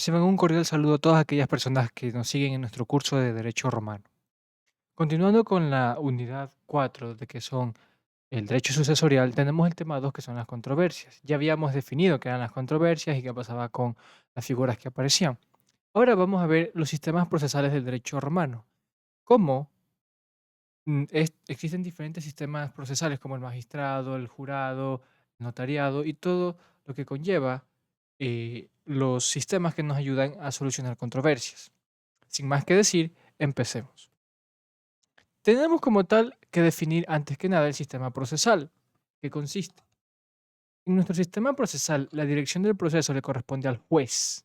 Reciban un cordial saludo a todas aquellas personas que nos siguen en nuestro curso de Derecho Romano. Continuando con la unidad 4, de que son el derecho sucesorial, tenemos el tema 2, que son las controversias. Ya habíamos definido qué eran las controversias y qué pasaba con las figuras que aparecían. Ahora vamos a ver los sistemas procesales del derecho romano. Cómo existen diferentes sistemas procesales como el magistrado, el jurado, el notariado y todo lo que conlleva los sistemas que nos ayudan a solucionar controversias. Sin más que decir, empecemos. Tenemos como tal que definir antes que nada el sistema procesal, que consiste. En nuestro sistema procesal, la dirección del proceso le corresponde al juez.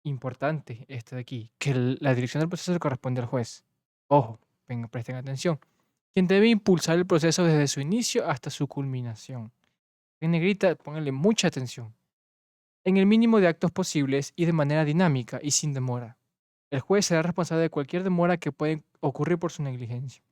Importante este de aquí, que la dirección del proceso le corresponde al juez. Ojo, presten atención. Quien debe impulsar el proceso desde su inicio hasta su culminación. En negrita, pónganle mucha atención. En el mínimo de actos posibles y de manera dinámica y sin demora. El juez será responsable de cualquier demora que pueda ocurrir por su negligencia.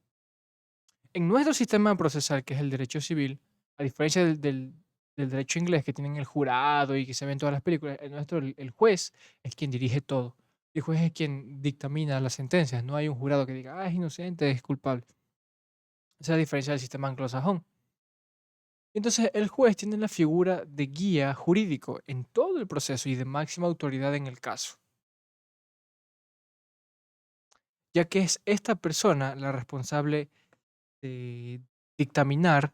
En nuestro sistema procesal, que es el derecho civil, a diferencia del derecho inglés que tienen el jurado y que se ven en todas las películas, el nuestro, el juez es quien dirige todo. El juez es quien dictamina las sentencias. No hay un jurado que diga, ah, es inocente, es culpable. Esa es la diferencia del sistema anglosajón. Entonces, el juez tiene la figura de guía jurídico en todo el proceso y de máxima autoridad en el caso, ya que es esta persona la responsable de dictaminar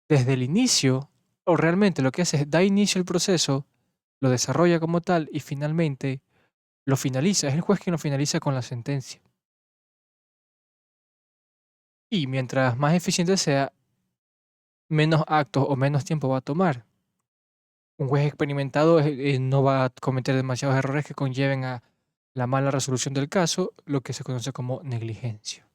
desde el inicio, o realmente lo que hace es da inicio al proceso, lo desarrolla como tal y finalmente lo finaliza. Es el juez quien lo finaliza con la sentencia. Y mientras más eficiente sea, menos actos o menos tiempo va a tomar. Un juez experimentado no va a cometer demasiados errores que conlleven a la mala resolución del caso, lo que se conoce como negligencia.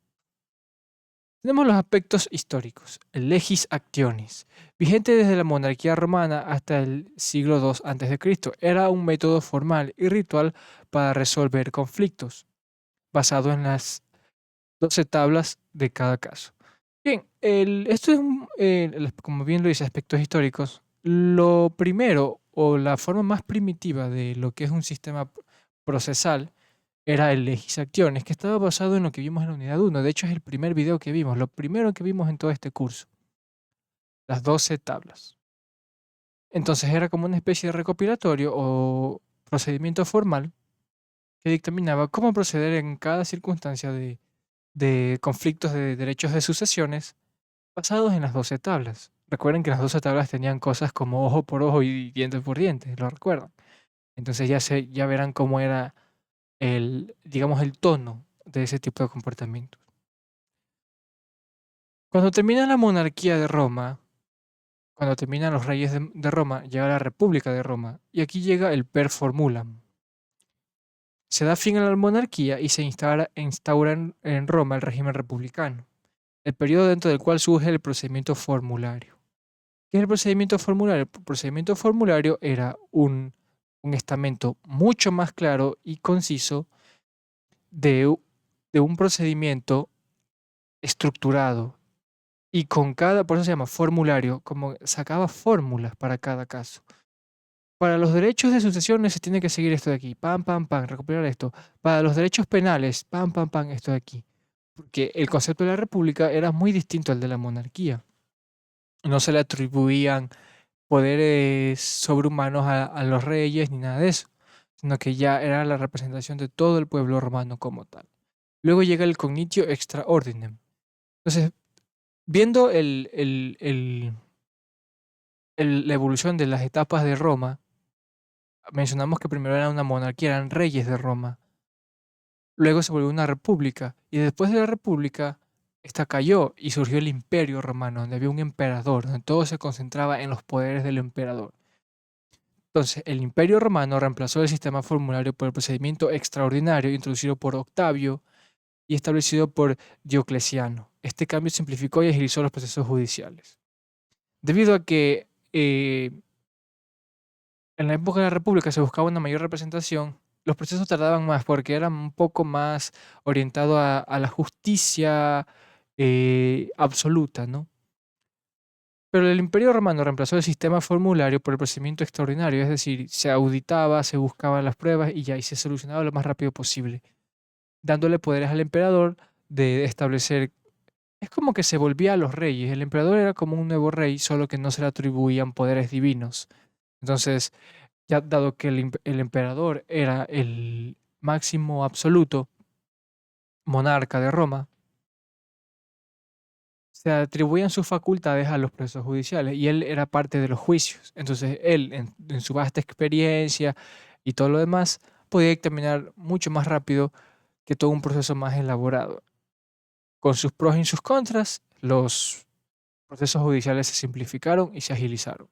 Tenemos los aspectos históricos, el legis actionis, vigente desde la monarquía romana hasta el siglo II a.C. Era un método formal y ritual para resolver conflictos, basado en las 12 tablas de cada caso. Bien, esto es, como bien lo dice, aspectos históricos. Lo primero o la forma más primitiva de lo que es un sistema procesal era el Legisacciones, que estaba basado en lo que vimos en la unidad 1. De hecho, es el primer video que vimos, lo primero que vimos en todo este curso, las 12 tablas. Entonces era como una especie de recopilatorio o procedimiento formal que dictaminaba cómo proceder en cada circunstancia de conflictos de derechos de sucesiones basados en las 12 tablas. Recuerden que las 12 tablas tenían cosas como ojo por ojo y diente por diente, ¿lo recuerdan? Entonces ya verán cómo era digamos, el tono de ese tipo de comportamientos. Cuando termina la monarquía de Roma, cuando terminan los reyes de Roma, llega la República de Roma, y aquí llega el per formulam. Se da fin a la monarquía y se instaura en Roma el régimen republicano, el periodo dentro del cual surge el procedimiento formulario. ¿Qué es el procedimiento formulario? El procedimiento formulario era un estamento mucho más claro y conciso de un procedimiento estructurado y con por eso se llama formulario, como sacaba fórmulas para cada caso. Para los derechos de sucesiones se tiene que seguir esto de aquí, pam, pam, pam, recopilar esto. Para los derechos penales, pam, pam, pam, esto de aquí. Porque el concepto de la república era muy distinto al de la monarquía. No se le atribuían poderes sobrehumanos a los reyes ni nada de eso, sino que ya era la representación de todo el pueblo romano como tal. Luego llega el cognitio extra ordinem. Entonces, viendo la evolución de las etapas de Roma, mencionamos que primero era una monarquía, eran reyes de Roma. Luego se volvió una república. Y después de la república, esta cayó y surgió el imperio romano, donde había un emperador, donde todo se concentraba en los poderes del emperador. Entonces, el imperio romano reemplazó el sistema formulario por el procedimiento extraordinario introducido por Octavio y establecido por Diocleciano. Este cambio simplificó y agilizó los procesos judiciales. Debido a que en la época de la República se buscaba una mayor representación, los procesos tardaban más porque eran un poco más orientados a la justicia absoluta, ¿no? Pero el Imperio Romano reemplazó el sistema formulario por el procedimiento extraordinario, es decir, se auditaba, se buscaban las pruebas y ya, y se solucionaba lo más rápido posible, dándole poderes al emperador de establecer. Es como que se volvía a los reyes. El emperador era como un nuevo rey, solo que no se le atribuían poderes divinos. Entonces, ya dado que el emperador era el máximo absoluto monarca de Roma, se atribuían sus facultades a los procesos judiciales y él era parte de los juicios. Entonces, él, en su vasta experiencia y todo lo demás, podía dictaminar mucho más rápido que todo un proceso más elaborado. Con sus pros y sus contras, los procesos judiciales se simplificaron y se agilizaron.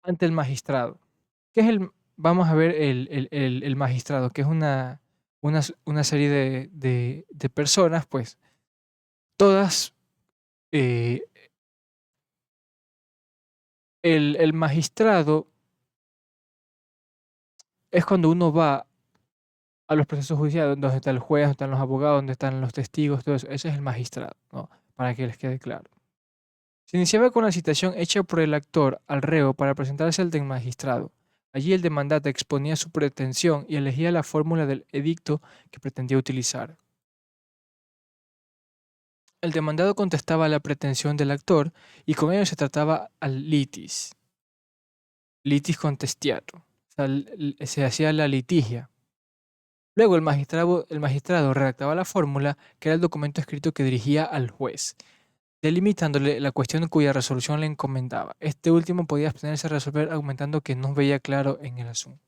Ante el magistrado. ¿Qué es el? Vamos a ver el magistrado, que es una serie de personas, pues, todas. eh, el magistrado es cuando uno va a los procesos judiciales, donde está el juez, donde están los abogados, donde están los testigos, todo eso. Ese es el magistrado, ¿no? Para que les quede claro. Se iniciaba con la citación hecha por el actor al reo para presentarse ante el magistrado. Allí el demandante exponía su pretensión y elegía la fórmula del edicto que pretendía utilizar. El demandado contestaba a la pretensión del actor y con ello se trataba al litis. Litis contestiato. O sea, se hacía la litigia. Luego el magistrado redactaba la fórmula, que era el documento escrito que dirigía al juez, delimitándole la cuestión cuya resolución le encomendaba. Este último podía abstenerse a resolver argumentando que no veía claro en el asunto.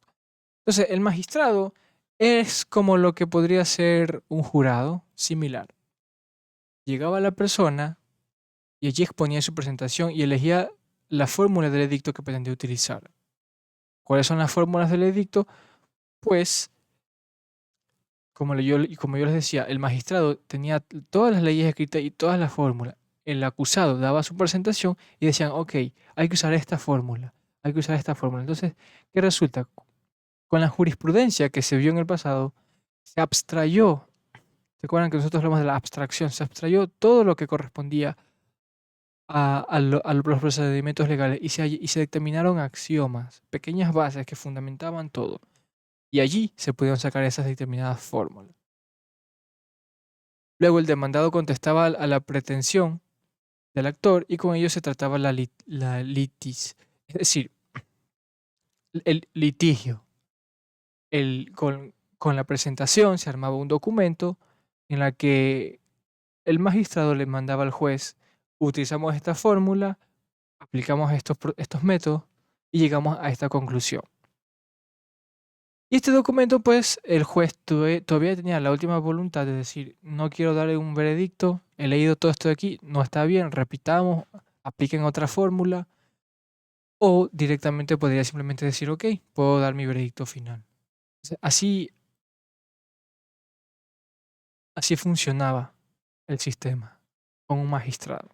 Entonces, el magistrado es como lo que podría ser un jurado similar. Llegaba la persona y allí exponía su presentación y elegía la fórmula del edicto que pretendía utilizar. ¿Cuáles son las fórmulas del edicto? Pues, como yo les decía, el magistrado tenía todas las leyes escritas y todas las fórmulas. El acusado daba su presentación y decían, ok, hay que usar esta fórmula, hay que usar esta fórmula. Entonces, ¿qué resulta? Con la jurisprudencia que se vio en el pasado, se abstrayó. ¿Se acuerdan que nosotros hablamos de la abstracción? Se abstrayó todo lo que correspondía a los procedimientos legales y se determinaron axiomas, pequeñas bases que fundamentaban todo. Y allí se pudieron sacar esas determinadas fórmulas. Luego el demandado contestaba a la pretensión del actor y con ello se trataba la litis, es decir, el litigio. Con la presentación se armaba un documento en la que el magistrado le mandaba al juez, utilizamos esta fórmula, aplicamos estos métodos y llegamos a esta conclusión. Y este documento, pues, el juez todavía tenía la última voluntad de decir, no quiero darle un veredicto, he leído todo esto de aquí, no está bien, repitamos, apliquen otra fórmula, o directamente podría simplemente decir, ok, puedo dar mi veredicto final. Así funcionaba el sistema con un magistrado.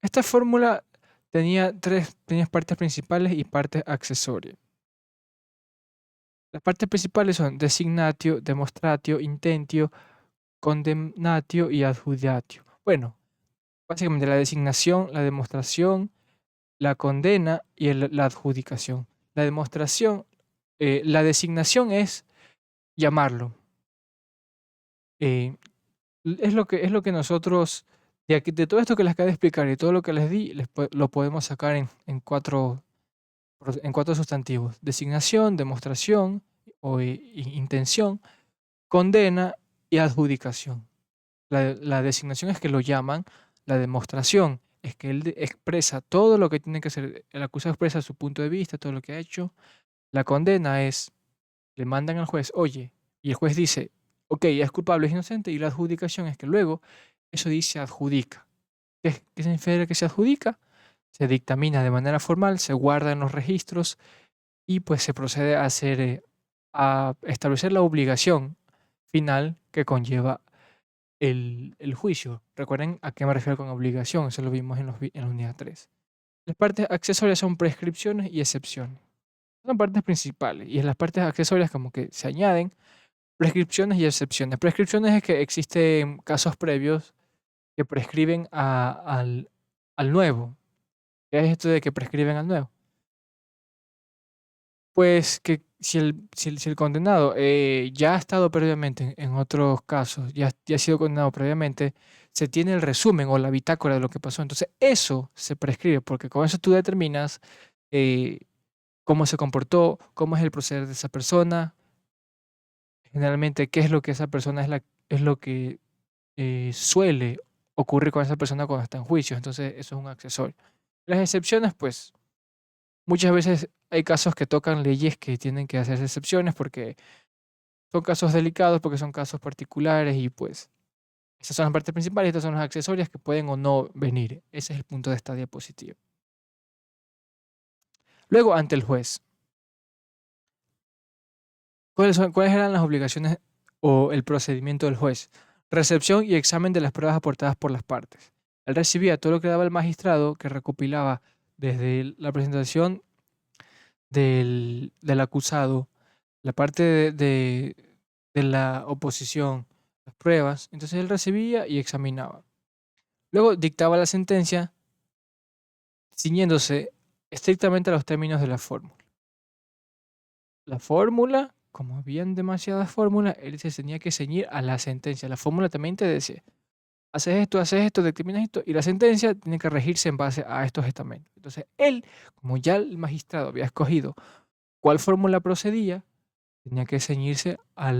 Esta fórmula tenía tenía partes principales y partes accesorias. Las partes principales son designatio, demonstratio, intentio, condemnatio y adjudiatio. Bueno, básicamente la designación, la demostración, la condena y la adjudicación. La demostración, la designación es llamarlo. Es lo que nosotros, de todo esto que les acabo de explicar y todo lo que les di, lo podemos sacar en cuatro sustantivos: designación, demostración o intención, condena y adjudicación. La designación es que lo llaman, la demostración es que él expresa todo lo que tiene que hacer, el acusado expresa su punto de vista, todo lo que ha hecho. La condena es, le mandan al juez, oye, y el juez dice, ok, es culpable, es inocente, y la adjudicación es que luego eso dice adjudica. ¿Qué significa que se adjudica? Se dictamina de manera formal, se guarda en los registros y pues se procede a establecer la obligación final que conlleva el juicio. Recuerden a qué me refiero con obligación, eso lo vimos en la unidad 3. Las partes accesorias son prescripciones y excepciones. Son partes principales y en las partes accesorias como que se añaden prescripciones y excepciones. Prescripciones es que existen casos previos que prescriben al nuevo. ¿Qué es esto de que prescriben al nuevo? Pues que si el condenado ya ha estado previamente en otros casos, ya ha sido condenado previamente, se tiene el resumen o la bitácora de lo que pasó. Entonces, eso se prescribe, porque con eso tú determinas eh, cómo se comportó, cómo es el proceder de esa persona, generalmente qué es lo que esa persona es lo que suele ocurrir con esa persona cuando está en juicio. Entonces, eso es un accesorio. Las excepciones, pues, muchas veces hay casos que tocan leyes que tienen que hacerse excepciones porque son casos delicados, porque son casos particulares y pues esas son las partes principales y estas son las accesorias que pueden o no venir. Ese es el punto de esta diapositiva. Luego, ante el juez. ¿Cuáles eran las obligaciones o el procedimiento del juez? Recepción y examen de las pruebas aportadas por las partes. Él recibía todo lo que daba el magistrado, que recopilaba desde la presentación del acusado, la parte de la oposición, las pruebas. Entonces él recibía y examinaba. Luego dictaba la sentencia ciñéndose estrictamente a los términos de la fórmula. La fórmula, como habían demasiadas fórmulas, él se tenía que ceñir a la sentencia. La fórmula también te decía, haces esto, determinas esto, y la sentencia tiene que regirse en base a estos estamentos. Entonces él, como ya el magistrado había escogido cuál fórmula procedía, tenía que ceñirse a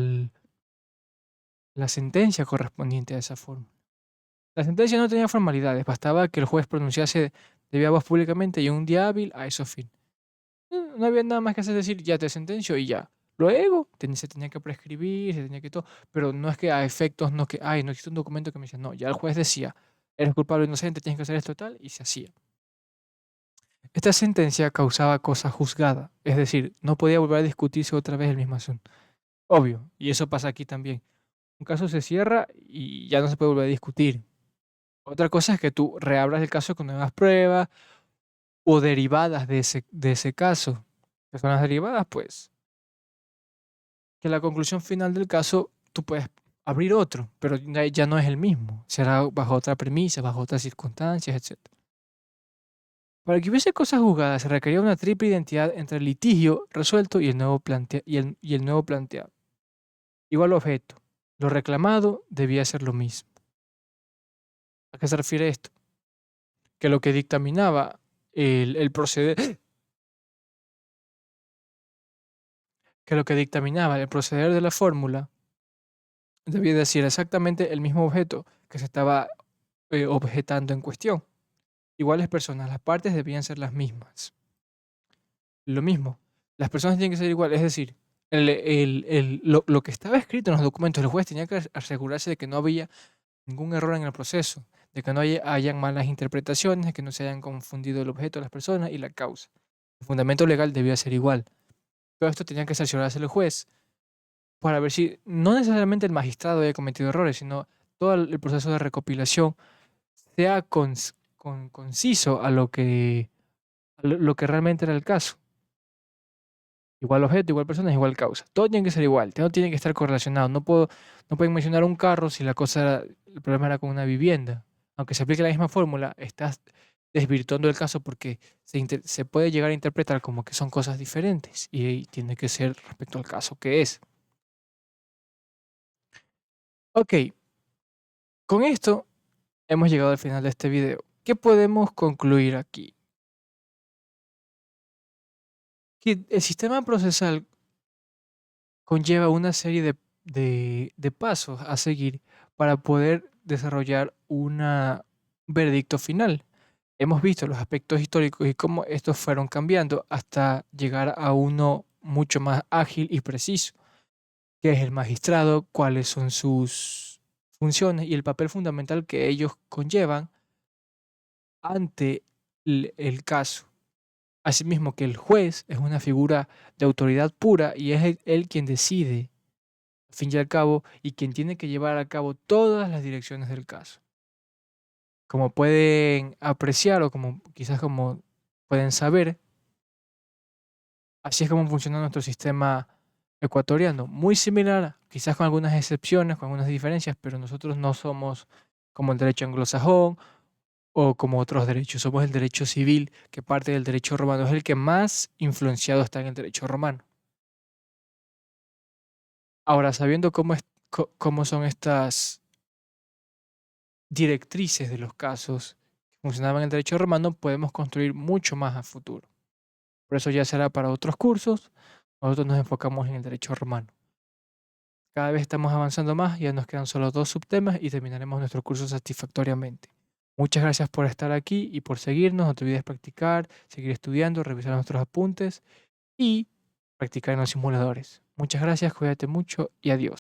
la sentencia correspondiente a esa fórmula. La sentencia no tenía formalidades, bastaba que el juez pronunciase de viva voz públicamente y un día hábil a esos fines. No había nada más que hacer, decir ya te sentencio y ya. Luego se tenía que prescribir, se tenía que todo, pero no es que a efectos, no que, ay, no existe un documento que me decía, no, ya el juez decía, eres culpable o inocente, tienes que hacer esto tal, y se hacía. Esta sentencia causaba cosa juzgada, es decir, no podía volver a discutirse otra vez el mismo asunto. Obvio, y eso pasa aquí también. Un caso se cierra y ya no se puede volver a discutir. Otra cosa es que tú reabras el caso con nuevas pruebas o derivadas de ese caso. ¿Qué son las derivadas? Pues que la conclusión final del caso tú puedes abrir otro, pero ya no es el mismo. Será bajo otra premisa, bajo otras circunstancias, etc. Para que hubiese cosas juzgadas se requería una triple identidad entre el litigio resuelto y el nuevo planteado. Igual objeto. Lo reclamado debía ser lo mismo. ¿A qué se refiere esto? Que lo que dictaminaba el proceder, que lo que dictaminaba el proceder de la fórmula debía decir exactamente el mismo objeto que se estaba objetando en cuestión. Iguales personas, las partes debían ser las mismas. Lo mismo, las personas tienen que ser iguales, es decir, lo que estaba escrito en los documentos, el juez tenía que asegurarse de que no había ningún error en el proceso, de que no hayan malas interpretaciones, de que no se hayan confundido el objeto de las personas y la causa. El fundamento legal debía ser igual. Todo esto tenía que cerciorarse el juez para ver si no necesariamente el magistrado haya cometido errores, sino todo el proceso de recopilación sea conciso a lo que realmente era el caso. Igual objeto, igual persona, igual causa. Todo tiene que ser igual, todo tiene que estar correlacionado. No pueden mencionar un carro si el problema era con una vivienda. Aunque se aplique la misma fórmula, estás desvirtuando el caso porque se puede llegar a interpretar como que son cosas diferentes y tiene que ser respecto al caso que es. Ok, con esto hemos llegado al final de este video. ¿Qué podemos concluir aquí? Que el sistema procesal conlleva una serie de pasos a seguir para poder desarrollar un veredicto final. Hemos visto los aspectos históricos y cómo estos fueron cambiando hasta llegar a uno mucho más ágil y preciso, que es el magistrado, cuáles son sus funciones y el papel fundamental que ellos conllevan ante el caso. Asimismo que el juez es una figura de autoridad pura y es él quien decide al fin y al cabo, y quien tiene que llevar a cabo todas las direcciones del caso. Como pueden apreciar o quizás como pueden saber, así es como funciona nuestro sistema ecuatoriano. Muy similar, quizás con algunas excepciones, con algunas diferencias, pero nosotros no somos como el derecho anglosajón o como otros derechos. Somos el derecho civil, que parte del derecho romano, es el que más influenciado está en el derecho romano. Ahora, sabiendo cómo son estas directrices de los casos que funcionaban en el derecho romano, podemos construir mucho más a futuro. Por eso ya será para otros cursos. Nosotros nos enfocamos en el derecho romano. Cada vez estamos avanzando más, ya nos quedan solo 2 subtemas y terminaremos nuestro curso satisfactoriamente. Muchas gracias por estar aquí y por seguirnos. No te olvides practicar, seguir estudiando, revisar nuestros apuntes y practicar en los simuladores. Muchas gracias, cuídate mucho y adiós.